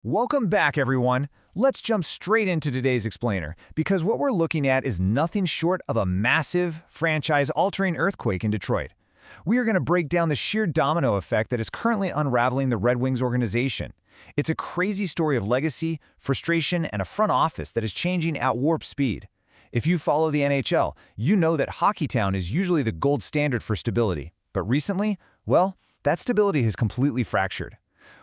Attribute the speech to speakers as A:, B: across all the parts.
A: Welcome back, everyone. Let's jump straight into today's explainer, because what we're looking at is nothing short of a massive, franchise-altering earthquake in Detroit. We are going to break down the sheer domino effect that is currently unraveling the Red Wings organization. It's a crazy story of legacy, frustration, and a front office that is changing at warp speed. If you follow the NHL, you know that Hockeytown is usually the gold standard for stability. But recently, well, that stability has completely fractured.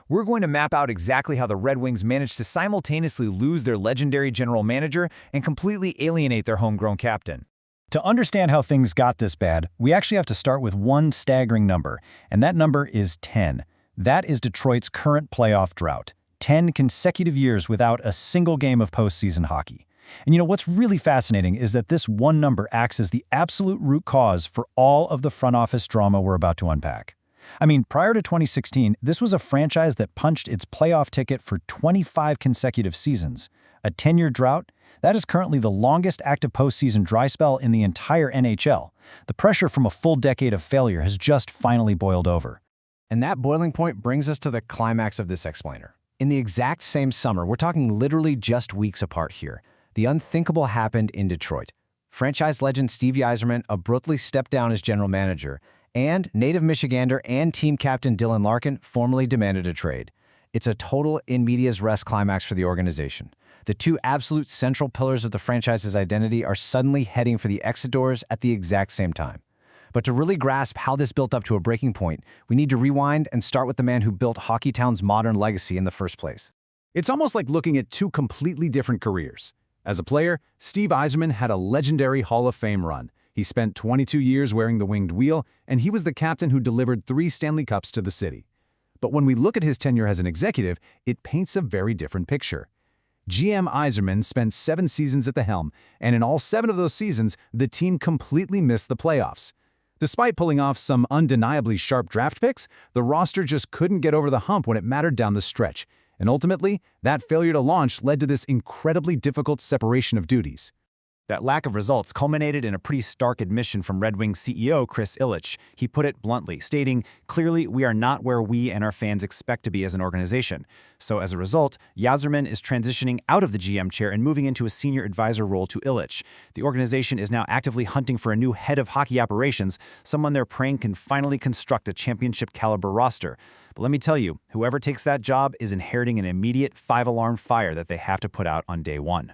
A: We're going to map out exactly how the Red Wings managed to simultaneously lose their legendary general manager and completely alienate their homegrown captain.
B: To understand how things got this bad, we actually have to start with one staggering number, and that number is 10. That is Detroit's current playoff drought. 10 consecutive years without a single game of postseason hockey. And you know what's really fascinating is that this one number acts as the absolute root cause for all of the front office drama we're about to unpack. I mean, prior to 2016, this was a franchise that punched its playoff ticket for 25 consecutive seasons. A 10-year drought? That is currently the longest active postseason dry spell in the entire NHL. The pressure from a full decade of failure has just finally boiled over.
C: And that boiling point brings us to the climax of this explainer. In the exact same summer, we're talking literally just weeks apart here, the unthinkable happened in Detroit. Franchise legend Steve Yzerman abruptly stepped down as general manager, and native Michigander and team captain Dylan Larkin formally demanded a trade. It's a total in medias res climax for the organization. The two absolute central pillars of the franchise's identity are suddenly heading for the exit doors at the exact same time. But to really grasp how this built up to a breaking point, we need to rewind and start with the man who built Hockeytown's modern legacy in the first place.
D: It's almost like looking at two completely different careers. As a player, Steve Yzerman had a legendary Hall of Fame run. He spent 22 years wearing the winged wheel, and he was the captain who delivered 3 Stanley Cups to the city. But when we look at his tenure as an executive, it paints a very different picture. GM Yzerman spent 7 seasons at the helm, and in all 7 of those seasons, the team completely missed the playoffs. Despite pulling off some undeniably sharp draft picks, the roster just couldn't get over the hump when it mattered down the stretch. And ultimately, that failure to launch led to this incredibly difficult separation of duties.
A: That lack of results culminated in a pretty stark admission from Red Wings CEO Kris. He put it bluntly, stating, "Clearly, we are not where we and our fans expect to be as an organization." So as a result, Yzerman is transitioning out of the GM chair and moving into a senior advisor role to Ilitch. The organization is now actively hunting for a new head of hockey operations, someone they're praying can finally construct a championship-caliber roster. But let me tell you, whoever takes that job is inheriting an immediate 5-alarm fire that they have to put out on day one.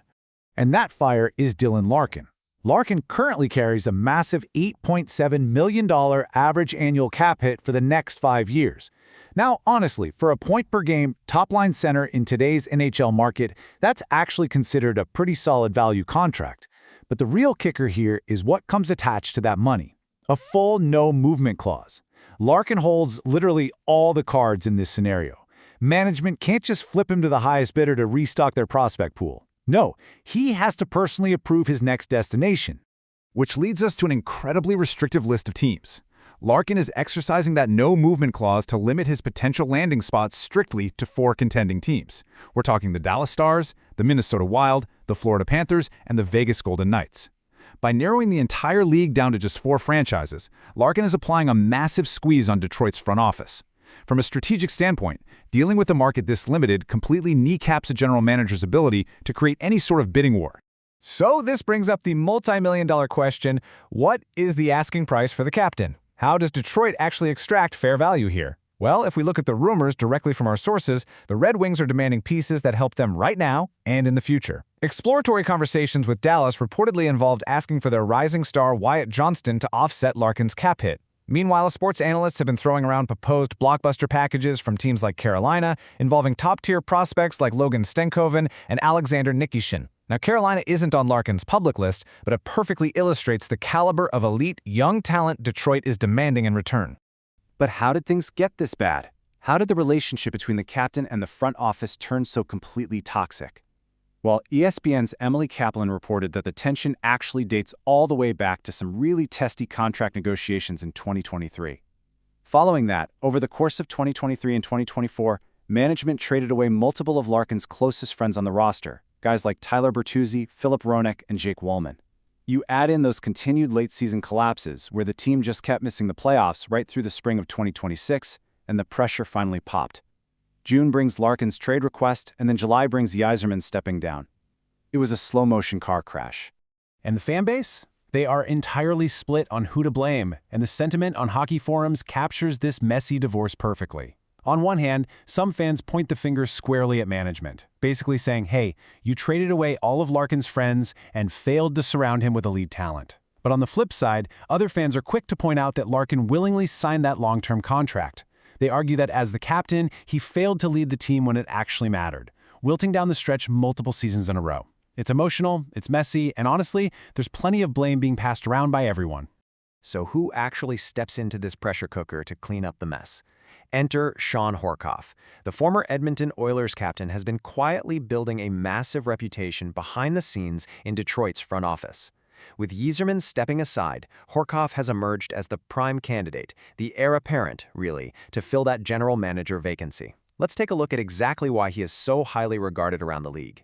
D: And that fire is Dylan Larkin. Larkin currently carries a massive $8.7 million average annual cap hit for the next 5 years. Now, honestly, for a point-per-game, top-line center in today's NHL market, that's actually considered a pretty solid value contract. But the real kicker here is what comes attached to that money. A full no-movement clause. Larkin holds literally all the cards in this scenario. Management can't just flip him to the highest bidder to restock their prospect pool. No, he has to personally approve his next destination. Which leads us to an incredibly restrictive list of teams. Larkin is exercising that no-movement clause to limit his potential landing spots strictly to 4 contending teams. We're talking the Dallas Stars, the Minnesota Wild, the Florida Panthers, and the Vegas Golden Knights. By narrowing the entire league down to just 4 franchises, Larkin is applying a massive squeeze on Detroit's front office. From a strategic standpoint, dealing with a market this limited completely kneecaps a general manager's ability to create any sort of bidding war.
A: So this brings up the multi-million-dollar question, what is the asking price for the captain? How does Detroit actually extract fair value here? Well, if we look at the rumors directly from our sources, the Red Wings are demanding pieces that help them right now and in the future. Exploratory conversations with Dallas reportedly involved asking for their rising star Wyatt Johnston to offset Larkin's cap hit. Meanwhile, sports analysts have been throwing around proposed blockbuster packages from teams like Carolina, involving top-tier prospects like Logan Stenkoven and Alexander Nikishin. Now, Carolina isn't on Larkin's public list, but it perfectly illustrates the caliber of elite, young talent Detroit is demanding in return.
C: But how did things get this bad? How did the relationship between the captain and the front office turn so completely toxic? Well, ESPN's Emily Kaplan reported that the tension actually dates all the way back to some really testy contract negotiations in 2023. Following that, over the course of 2023 and 2024, management traded away multiple of Larkin's closest friends on the roster, guys like Tyler Bertuzzi, Philip Roenick, and Jake Wallman. You add in those continued late-season collapses where the team just kept missing the playoffs right through the spring of 2026, and the pressure finally popped. June brings Larkin's trade request, and then July brings Yzerman stepping down. It was a slow-motion car crash.
E: And the fan base? They are entirely split on who to blame, and the sentiment on hockey forums captures this messy divorce perfectly. On one hand, some fans point the finger squarely at management, basically saying, hey, you traded away all of Larkin's friends and failed to surround him with elite talent. But on the flip side, other fans are quick to point out that Larkin willingly signed that long-term contract. They argue that as the captain, he failed to lead the team when it actually mattered, wilting down the stretch multiple seasons in a row. It's emotional, it's messy, and honestly, there's plenty of blame being passed around by everyone.
C: So who actually steps into this pressure cooker to clean up the mess? Enter Shawn Horcoff. The former Edmonton Oilers captain has been quietly building a massive reputation behind the scenes in Detroit's front office. With Yzerman stepping aside, Horcoff has emerged as the prime candidate, the heir apparent, really, to fill that general manager vacancy. Let's take a look at exactly why he is so highly regarded around the league.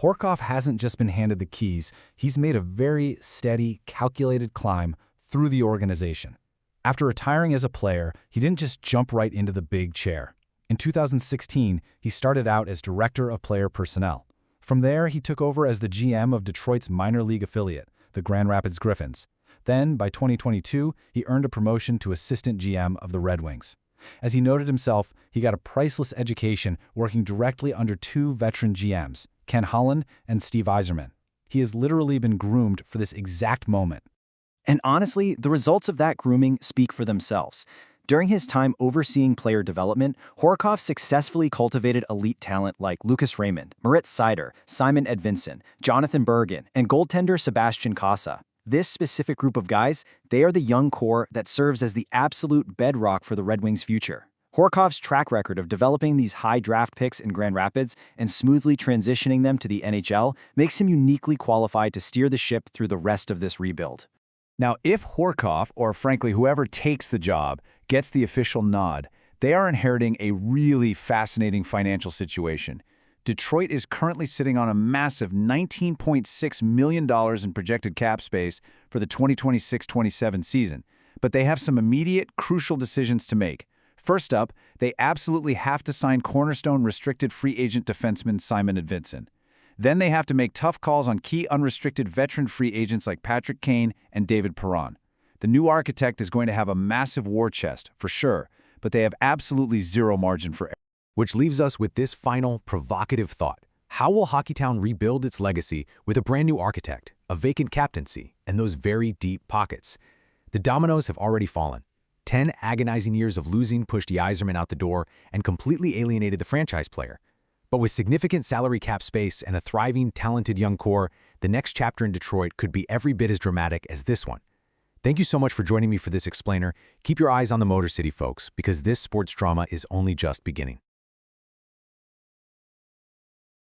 F: Horcoff hasn't just been handed the keys, he's made a very steady, calculated climb through the organization. After retiring as a player, he didn't just jump right into the big chair. In 2016, he started out as Director of Player Personnel. From there, he took over as the GM of Detroit's minor league affiliate, the Grand Rapids Griffins. Then, by 2022, he earned a promotion to Assistant GM of the Red Wings. As he noted himself, he got a priceless education working directly under two veteran GMs, Ken Holland and Steve Yzerman. He has literally been groomed for this exact moment.
B: And honestly, the results of that grooming speak for themselves. During his time overseeing player development, Horcoff successfully cultivated elite talent like Lucas Raymond, Moritz Seider, Simon Edvinsson, Jonathan Bergen, and goaltender Sebastian Casa. This specific group of guys, they are the young core that serves as the absolute bedrock for the Red Wings' future. Horcoff's track record of developing these high draft picks in Grand Rapids and smoothly transitioning them to the NHL makes him uniquely qualified to steer the ship through the rest of this rebuild.
D: Now, if Horcoff, or frankly whoever takes the job, gets the official nod, they are inheriting a really fascinating financial situation. Detroit is currently sitting on a massive $19.6 million in projected cap space for the 2026-27 season, but they have some immediate, crucial decisions to make. First up, they absolutely have to sign cornerstone restricted free agent defenseman Simon Edvinsson. Then they have to make tough calls on key unrestricted veteran free agents like Patrick Kane and David Perron. The new architect is going to have a massive war chest, for sure, but they have absolutely zero margin for error.
C: Which leaves us with this final, provocative thought. How will Hockeytown rebuild its legacy with a brand new architect, a vacant captaincy, and those very deep pockets? The dominoes have already fallen. 10 agonizing years of losing pushed Yzerman out the door and completely alienated the franchise player. But with significant salary cap space and a thriving, talented young core, the next chapter in Detroit could be every bit as dramatic as this one. Thank you so much for joining me for this explainer. Keep your eyes on the Motor City, folks, because this sports drama is only just beginning.